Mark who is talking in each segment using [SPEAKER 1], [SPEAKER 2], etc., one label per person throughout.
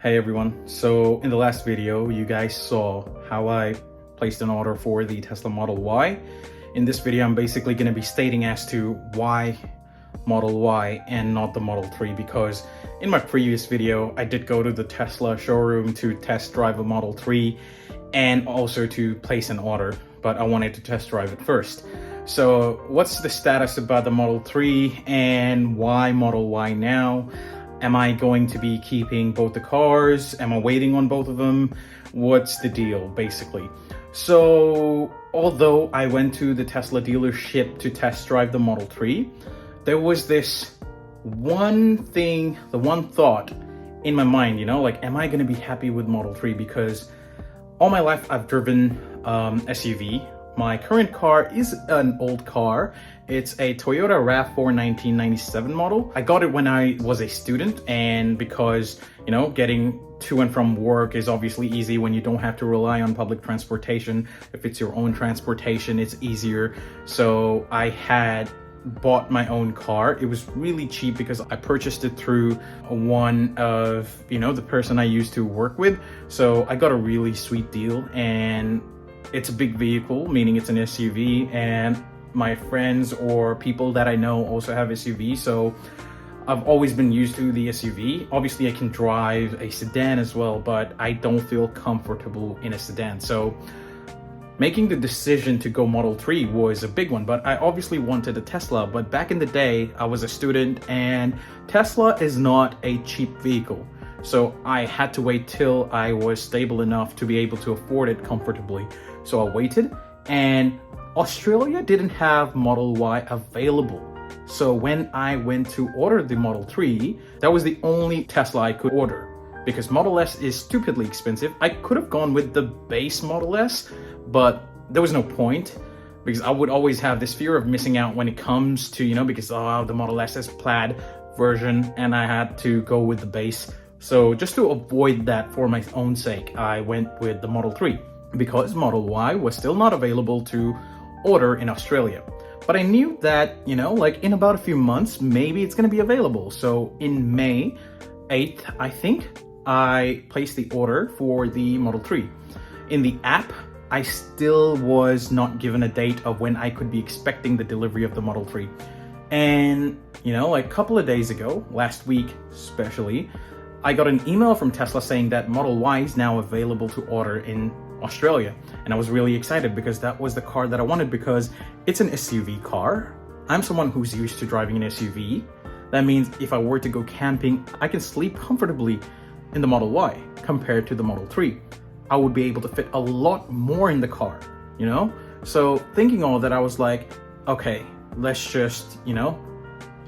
[SPEAKER 1] Hey everyone, so in the last video you guys saw how I placed an order for the Tesla Model Y. In this video I'm basically going to be stating as to why Model Y and not the Model 3, because in my previous video I did go to the Tesla showroom to test drive a Model 3 and also to place an order, but I wanted to test drive it first. So what's the status about the Model 3 and why Model Y now? Am I going to be keeping both the cars? Am I waiting on both of them? What's the deal, basically? So, although I went to the Tesla dealership to test drive the Model 3, there was this one thing, the one thought in my mind, like, am I going to be happy with Model 3? Because all my life I've driven SUV. My current car is an old car. It's a Toyota RAV4 1997 model. I got it when I was a student, and because, getting to and from work is obviously easy when you don't have to rely on public transportation. If it's your own transportation, it's easier. So I had bought my own car. It was really cheap because I purchased it through one of, the person I used to work with. So I got a really sweet deal, and it's a big vehicle, meaning it's an SUV, and my friends or people that I know also have SUV, so I've always been used to the SUV. Obviously I can drive a sedan as well, but I don't feel comfortable in a sedan. So making the decision to go Model 3 was a big one, but I obviously wanted a Tesla. But back in the day, I was a student, and Tesla is not a cheap vehicle. So I had to wait till I was stable enough to be able to afford it comfortably. So I waited, and Australia didn't have Model Y available. So when I went to order the Model 3, that was the only Tesla I could order, because Model S is stupidly expensive. I could have gone with the base Model S, but there was no point, because I would always have this fear of missing out when it comes to, because the Model S is plaid version, and I had to go with the base. So just to avoid that for my own sake, I went with the Model 3, because Model Y was still not available to order in Australia. But I knew that, in about a few months, maybe it's going to be available. So in May 8th, I think, I placed the order for the Model 3. In the app, I still was not given a date of when I could be expecting the delivery of the Model 3. And, a couple of days ago, last week especially, I got an email from Tesla saying that Model Y is now available to order in Australia. And I was really excited because that was the car that I wanted, because it's an SUV car. I'm someone who's used to driving an SUV. That means if I were to go camping, I can sleep comfortably in the Model Y compared to the Model 3. I would be able to fit a lot more in the car, So thinking all that, I was like, okay, let's just,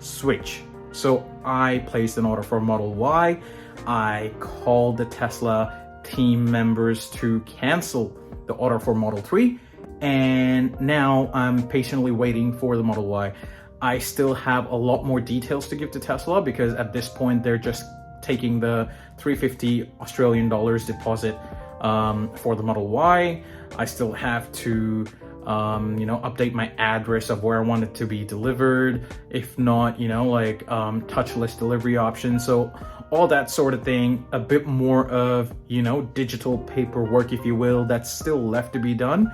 [SPEAKER 1] switch. So I placed an order for Model Y. I called the Tesla team members to cancel the order for Model 3, and now I'm patiently waiting for the Model Y. I still have a lot more details to give to Tesla, because at this point they're just taking the 350 Australian dollars deposit for the Model Y. I still have to update my address of where I want it to be delivered. If not, touchless delivery options. So all that sort of thing, a bit more of, digital paperwork, if you will, that's still left to be done,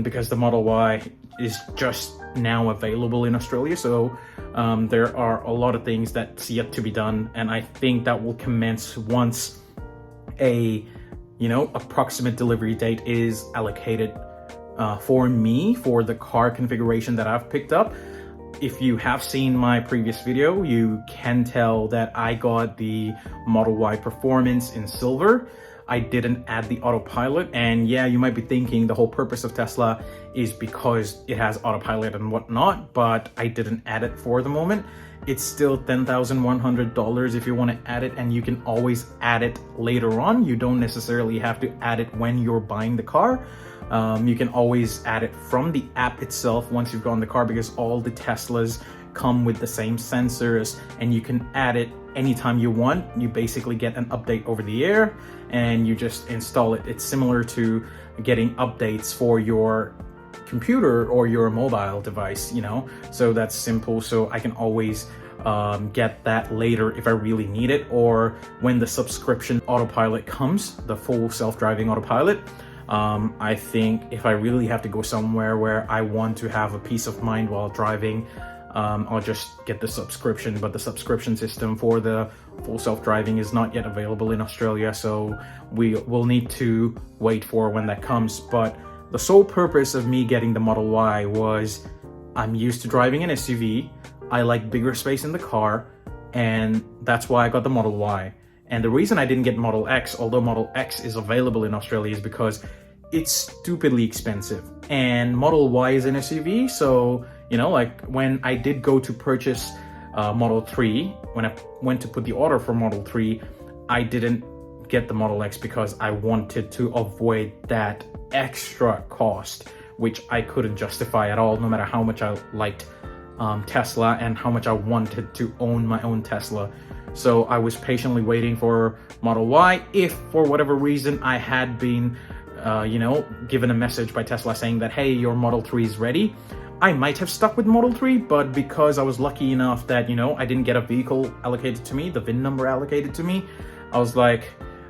[SPEAKER 1] because the Model Y is just now available in Australia. So there are a lot of things that's yet to be done. And I think that will commence once a, approximate delivery date is allocated for me, for the car configuration that I've picked up. If you have seen my previous video, you can tell that I got the Model Y Performance in silver. I didn't add the autopilot, and yeah, you might be thinking the whole purpose of Tesla is because it has autopilot and whatnot, but I didn't add it for the moment. It's still $10,100 if you want to add it, and you can always add it later on. You don't necessarily have to add it when you're buying the car. You can always add it from the app itself once you've gotten the car, because all the Teslas come with the same sensors, and you can add it anytime you want. You basically get an update over the air and you just install it. It's similar to getting updates for your computer or your mobile device, so that's simple. So I can always get that later if I really need it, or when the subscription autopilot comes, the full self-driving autopilot. I think if I really have to go somewhere where I want to have a peace of mind while driving, I'll just get the subscription. But the subscription system for the full self-driving is not yet available in Australia, so we will need to wait for when that comes. But the sole purpose of me getting the Model Y was I'm used to driving an SUV. I like bigger space in the car, and that's why I got the Model Y. And the reason I didn't get Model X, although Model X is available in Australia, is because it's stupidly expensive. And Model Y is an SUV, so, you know, like when I did go to purchase Model 3, when I went to put the order for Model 3, I didn't get the Model X because I wanted to avoid that extra cost, which I couldn't justify at all, no matter how much I liked Tesla and how much I wanted to own my own Tesla. So I was patiently waiting for Model Y. If for whatever reason I had been, given a message by Tesla saying that, hey, your Model 3 is ready, I might have stuck with Model 3, but because I was lucky enough that, I didn't get a vehicle allocated to me, the VIN number allocated to me, I was like,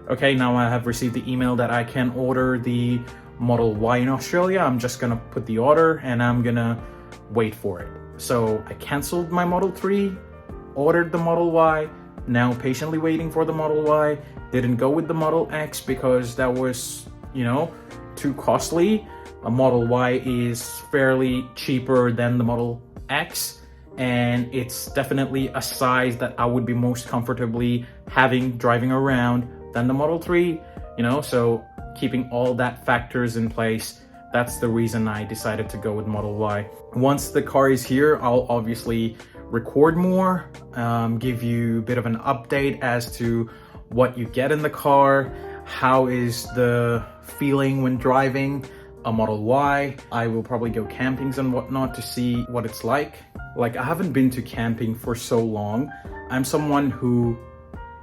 [SPEAKER 1] okay, now I have received the email that I can order the Model Y in Australia. I'm just gonna put the order and I'm gonna wait for it. So I canceled my Model 3, ordered the Model Y, now patiently waiting for the Model Y. Didn't go with the Model X because that was, too costly. A Model Y is fairly cheaper than the Model X, and it's definitely a size that I would be most comfortably driving around than the Model 3, so keeping all that factors in place, that's the reason I decided to go with Model Y. Once the car is here, I'll obviously record more, give you a bit of an update as to what you get in the car, how is the feeling when driving a Model Y. I will probably go campings and whatnot to see what it's like. Like, I haven't been to camping for so long. I'm someone who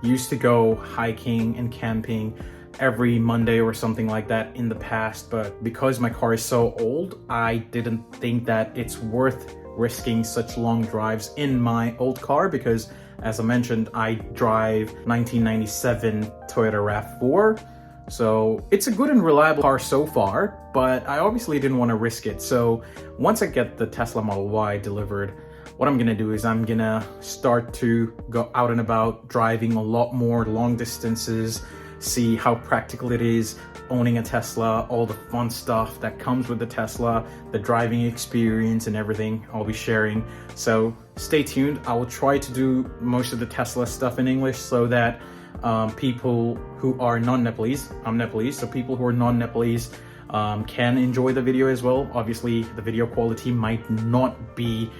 [SPEAKER 1] used to go hiking and camping every Monday or something like that in the past, but because my car is so old, I didn't think that it's worth risking such long drives in my old car, because as I mentioned, I drive 1997 Toyota RAV4, so it's a good and reliable car so far, but I obviously didn't want to risk it. So once I get the Tesla Model Y delivered, what I'm gonna do is I'm gonna start to go out and about, driving a lot more long distances, see how practical it is owning a Tesla, all the fun stuff that comes with the Tesla, the driving experience and everything I'll be sharing. So stay tuned. I will try to do most of the Tesla stuff in English so that people who are non-Nepalese, I'm Nepalese, so people who are non-Nepalese can enjoy the video as well. Obviously, the video quality might not be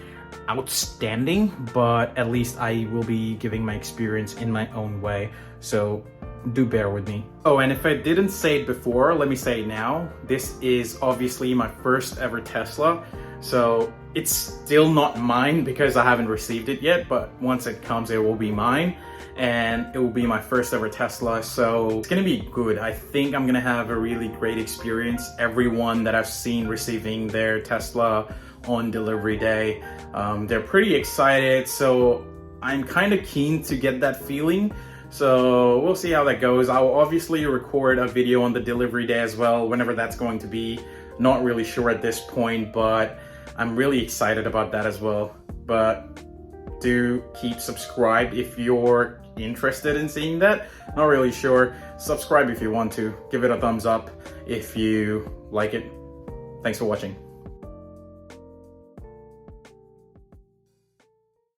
[SPEAKER 1] outstanding, but at least I will be giving my experience in my own way, so do bear with me. Oh, and if I didn't say it before, let me say it now. This is obviously my first ever Tesla, so it's still not mine because I haven't received it yet, but once it comes, it will be mine, and it will be my first ever Tesla, so it's gonna be good. I think I'm gonna have a really great experience. Everyone that I've seen receiving their Tesla on delivery day, they're pretty excited, so I'm kind of keen to get that feeling. So we'll see how that goes. I'll obviously record a video on the delivery day as well, whenever that's going to be. Not really sure at this point, but I'm really excited about that as well. But do keep subscribed if you're interested in seeing that. Not really sure. Subscribe if you want to. Give it a thumbs up if you like it. Thanks for watching.